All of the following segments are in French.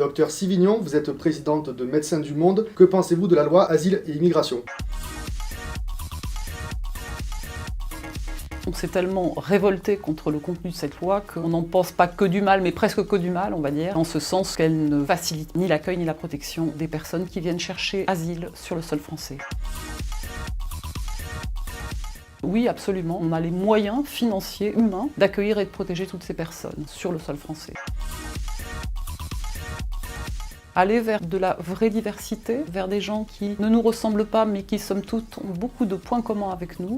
Docteur Sivignon, vous êtes présidente de Médecins du Monde. Que pensez-vous de la loi Asile et Immigration? On s'est tellement révolté contre le contenu de cette loi qu'on n'en pense pas que du mal, mais presque que du mal, on va dire, en ce sens qu'elle ne facilite ni l'accueil ni la protection des personnes qui viennent chercher asile sur le sol français. Oui, absolument, on a les moyens financiers, humains, d'accueillir et de protéger toutes ces personnes sur le sol français. Aller vers de la vraie diversité, vers des gens qui ne nous ressemblent pas, mais qui, somme toute, ont beaucoup de points communs avec nous.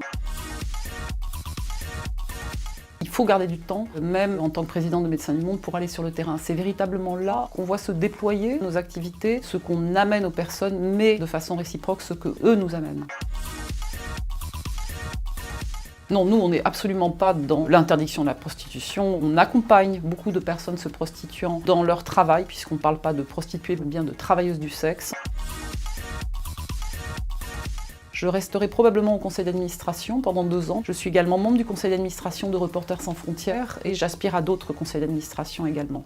Il faut garder du temps, même en tant que président de Médecins du Monde, pour aller sur le terrain. C'est véritablement là qu'on voit se déployer nos activités, ce qu'on amène aux personnes, mais de façon réciproque, ce qu'eux nous amènent. Non, nous, on n'est absolument pas dans l'interdiction de la prostitution. On accompagne beaucoup de personnes se prostituant dans leur travail, puisqu'on ne parle pas de prostituées, mais bien de travailleuses du sexe. Je resterai probablement au conseil d'administration pendant 2 ans. Je suis également membre du conseil d'administration de Reporters sans frontières et j'aspire à d'autres conseils d'administration également.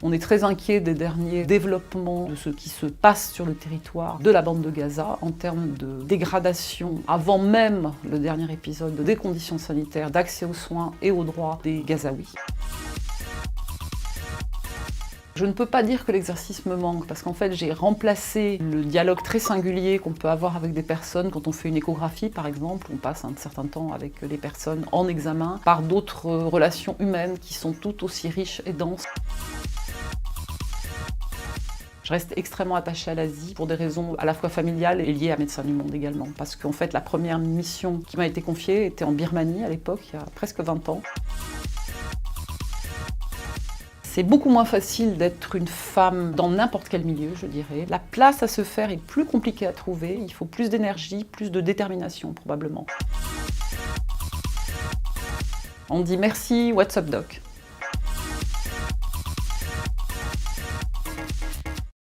On est très inquiet des derniers développements de ce qui se passe sur le territoire de la bande de Gaza en termes de dégradation, avant même le dernier épisode, des conditions sanitaires, d'accès aux soins et aux droits des Gazaouis. Je ne peux pas dire que l'exercice me manque, parce qu'en fait j'ai remplacé le dialogue très singulier qu'on peut avoir avec des personnes quand on fait une échographie par exemple, on passe un certain temps avec les personnes en examen, par d'autres relations humaines qui sont tout aussi riches et denses. Je reste extrêmement attachée à l'Asie pour des raisons à la fois familiales et liées à Médecins du Monde également, parce qu'en fait la première mission qui m'a été confiée était en Birmanie à l'époque, il y a presque 20 ans. C'est beaucoup moins facile d'être une femme dans n'importe quel milieu, je dirais. La place à se faire est plus compliquée à trouver, il faut plus d'énergie, plus de détermination probablement. On dit merci, what's up doc?